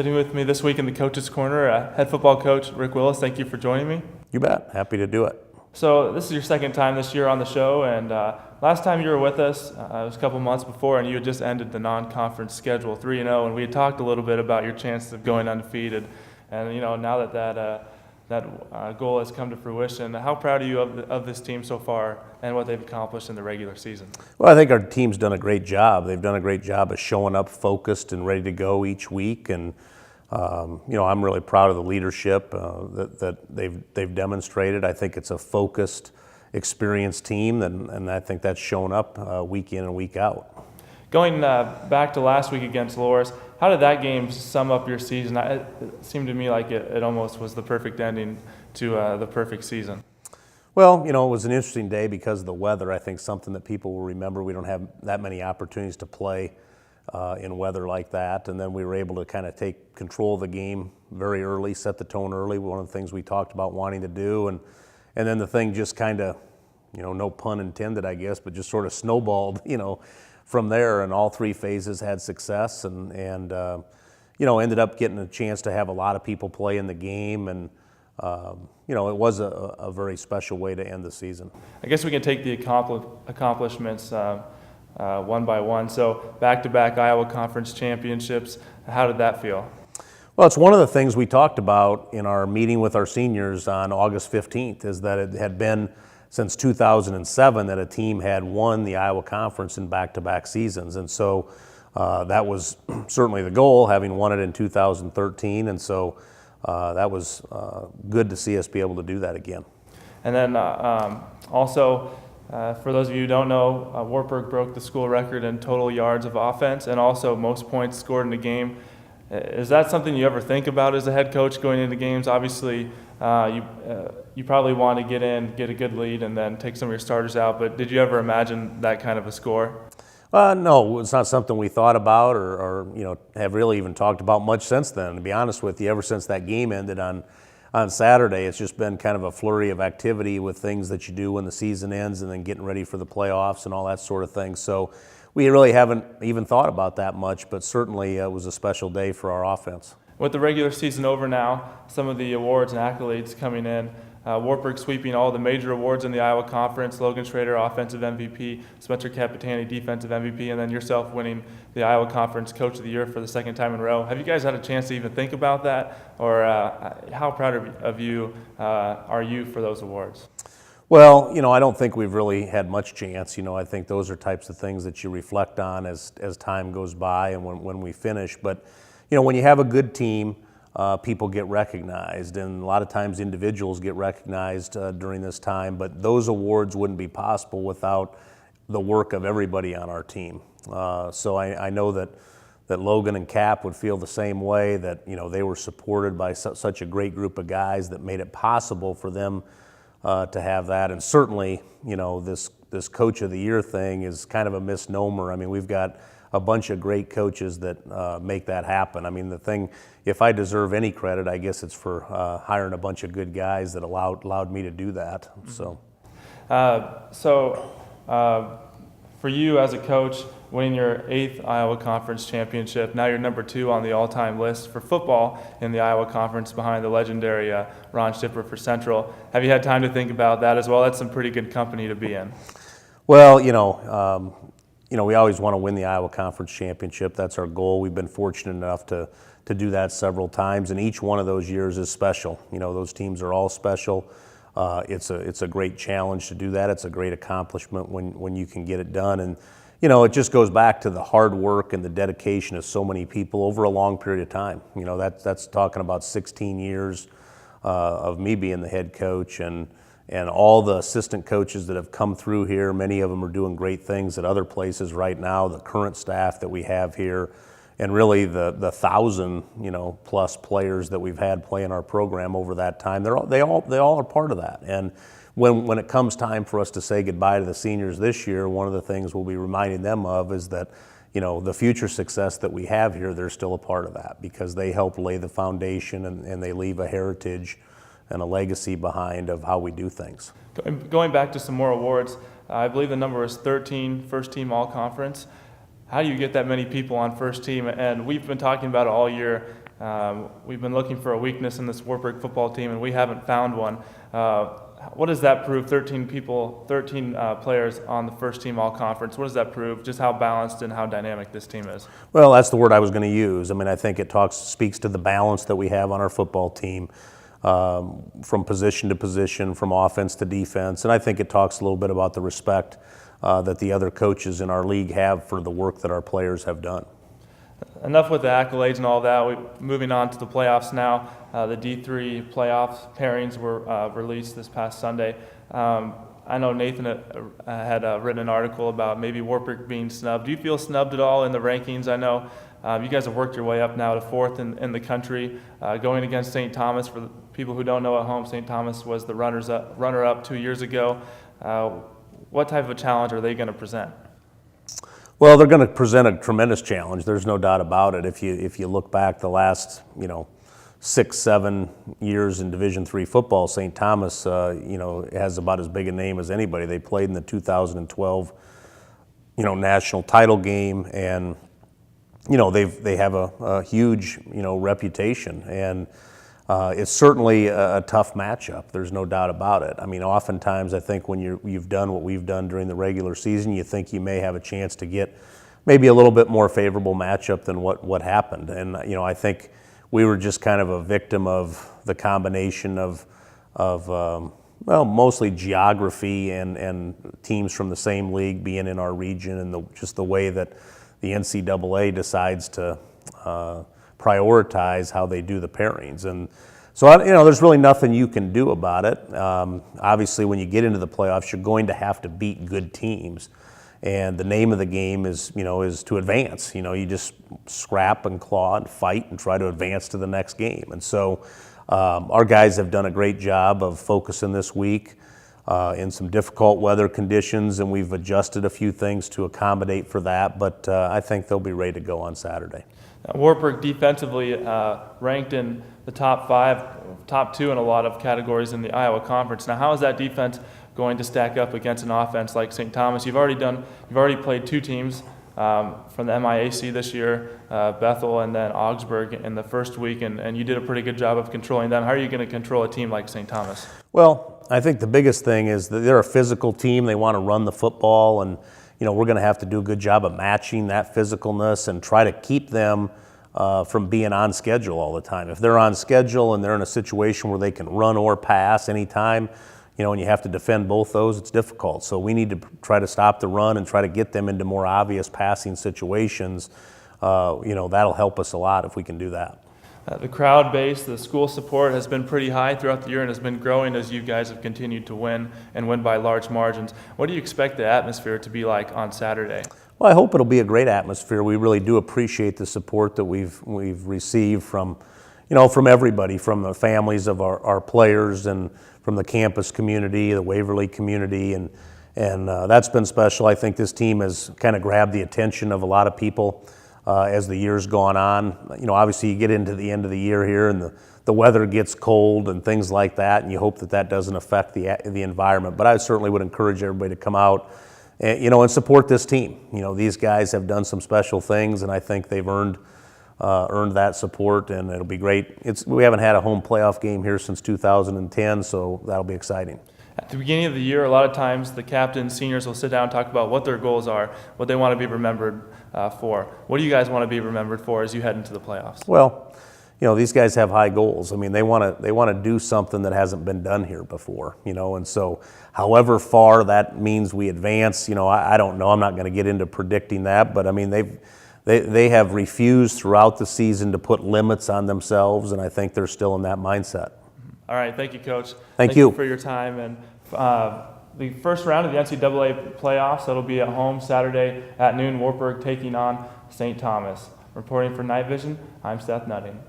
Sitting with me this week in the Coach's Corner, head football coach Rick Willis. Thank you for joining me. You bet. Happy to do it. So this is your second time this year on the show, and last time you were with us, it was a couple months before, and you had just ended the non-conference schedule 3-0, and we had talked a little bit about your chances of going undefeated. And now that goal has come to fruition, how proud are you of this team so far and what they've accomplished in the regular season? Well, I think our team's done a great job. They've done a great job of showing up focused and ready to go each week, and I'm really proud of the leadership that they've demonstrated. I think it's a focused, experienced team, and I think that's shown up week in and week out. Going back to last week against Loris, how did that game sum up your season? It seemed to me like it almost was the perfect ending to the perfect season. Well, it was an interesting day because of the weather. I think something that people will remember. We don't have that many opportunities to play in weather like that, and then we were able to kind of take control of the game very early, set the tone early. One of the things we talked about wanting to do, and then the thing just kind of, no pun intended, I guess, but just sort of snowballed, from there, and all three phases had success, and ended up getting a chance to have a lot of people play in the game, and it was a very special way to end the season. I guess we can take the accomplishments one by one. So back-to-back Iowa Conference championships, how did that feel? Well, it's one of the things we talked about in our meeting with our seniors on August 15th, is that it had been since 2007 that a team had won the Iowa Conference in back-to-back seasons. And so that was certainly the goal, having won it in 2013. And so that was good to see us be able to do that again. And then also, for those of you who don't know, Wartburg broke the school record in total yards of offense and also most points scored in a game. Is that something you ever think about as a head coach going into games? Obviously, you probably want to get in, get a good lead, and then take some of your starters out, but did you ever imagine that kind of a score? No, it's not something we thought about or have really even talked about much since then. To be honest with you, ever since that game ended on Saturday, it's just been kind of a flurry of activity with things that you do when the season ends and then getting ready for the playoffs and all that sort of thing. So we really haven't even thought about that much, but certainly it was a special day for our offense. With the regular season over now, some of the awards and accolades coming in, Wartburg sweeping all the major awards in the Iowa Conference, Logan Schrader Offensive MVP, Spencer Capitani Defensive MVP, and then yourself winning the Iowa Conference Coach of the Year for the second time in a row. Have you guys had a chance to even think about that, or how proud of you are you for those awards? Well, I don't think we've really had much chance. I think those are types of things that you reflect on as time goes by and when we finish. But, when you have a good team, people get recognized, and a lot of times individuals get recognized during this time, but those awards wouldn't be possible without the work of everybody on our team. So I know that Logan and Cap would feel the same way, that they were supported by such a great group of guys that made it possible for them to have that. And certainly, this Coach of the Year thing is kind of a misnomer. I mean, we've got a bunch of great coaches that make that happen. I mean, the thing, if I deserve any credit, I guess it's for hiring a bunch of good guys that allowed me to do that. So, for you as a coach, winning your 8th Iowa Conference championship, now you're number 2 on the all-time list for football in the Iowa Conference behind the legendary Ron Schipper for Central. Have you had time to think about that as well? That's some pretty good company to be in. Well, we always want to win the Iowa Conference championship. That's our goal. We've been fortunate enough to do that several times, and each one of those years is special. Those teams are all special. It's a great challenge to do that. It's a great accomplishment when you can get it done. And it just goes back to the hard work and the dedication of so many people over a long period of time. That's talking about 16 years of me being the head coach, and all the assistant coaches that have come through here. Many of them are doing great things at other places right now, the current staff that we have here, and really the 1,000 plus players that we've had play in our program over that time. They all are part of that. And when it comes time for us to say goodbye to the seniors this year, one of the things we'll be reminding them of is that the future success that we have here, they're still a part of that, because they help lay the foundation and they leave a heritage and a legacy behind of how we do things. Going back to some more awards, I believe the number is 13 first team all conference. How do you get that many people on first team? And we've been talking about it all year. We've been looking for a weakness in this Wartburg football team, and we haven't found one. What does that prove? 13 players on the first team all-conference. What does that prove? Just how balanced and how dynamic this team is. Well, that's the word I was going to use. I mean, I think it speaks to the balance that we have on our football team, from position to position, from offense to defense, and I think it talks a little bit about the respect that the other coaches in our league have for the work that our players have done. Enough with the accolades and all that. Moving on to the playoffs now. The D3 playoffs pairings were released this past Sunday. I know Nathan had written an article about maybe Wartburg being snubbed. Do you feel snubbed at all in the rankings? I know you guys have worked your way up now to 4th in the country, going against St. Thomas. For the people who don't know at home, St. Thomas was the runner-up 2 years ago. What type of a challenge are they going to present? Well, they're going to present a tremendous challenge. There's no doubt about it. If you look back the last 6-7 years in Division III football, St. Thomas has about as big a name as anybody. They played in the 2012 national title game, and they have a huge reputation, and it's certainly a tough matchup. There's no doubt about it. I mean, oftentimes I think when you've done what we've done during the regular season, you think you may have a chance to get maybe a little bit more favorable matchup than what happened. And I think we were just kind of a victim of the combination of mostly geography and teams from the same league being in our region, and just the way that the NCAA decides to prioritize how they do the pairings. And so, there's really nothing you can do about it. Obviously, when you get into the playoffs, you're going to have to beat good teams. And the name of the game is to advance. You just scrap and claw and fight and try to advance to the next game. And so our guys have done a great job of focusing this week in some difficult weather conditions, and we've adjusted a few things to accommodate for that. But I think they'll be ready to go on Saturday. Wartburg defensively ranked in the top 5, top 2 in a lot of categories in the Iowa Conference. Now, how is that defense going to stack up against an offense like St. Thomas? You've already played 2 teams from the MIAC this year, Bethel and then Augsburg in the first week, and you did a pretty good job of controlling them. How are you going to control a team like St. Thomas? Well, I think the biggest thing is that they're a physical team. They want to run the football, and we're going to have to do a good job of matching that physicalness and try to keep them from being on schedule all the time. If they're on schedule and they're in a situation where they can run or pass anytime, and you have to defend both those, it's difficult. So we need to try to stop the run and try to get them into more obvious passing situations. That'll help us a lot if we can do that. The crowd base, the school support has been pretty high throughout the year and has been growing as you guys have continued to win and win by large margins. What do you expect the atmosphere to be like on Saturday? Well, I hope it'll be a great atmosphere. We really do appreciate the support that we've received from everybody, from the families of our players and from the campus community, the Waverly community, and that's been special. I think this team has kind of grabbed the attention of a lot of people as the year's gone on. Obviously you get into the end of the year here and the weather gets cold and things like that, and you hope that doesn't affect the environment. But I certainly would encourage everybody to come out and support this team. These guys have done some special things, and I think they've earned that support, and it'll be great. We haven't had a home playoff game here since 2010, so that'll be exciting. At the beginning of the year, a lot of times the captains, seniors will sit down and talk about what their goals are, what they want to be remembered for. What do you guys want to be remembered for as you head into the playoffs? Well, these guys have high goals. I mean, they want to do something that hasn't been done here before, and so however far that means we advance, I don't know. I'm not going to get into predicting that, but I mean, they have refused throughout the season to put limits on themselves, and I think they're still in that mindset. All right, thank you, Coach. Thank you for your time. And the first round of the NCAA playoffs, that'll be at home Saturday at noon, Wartburg taking on St. Thomas. Reporting for Night Vision, I'm Seth Nutting.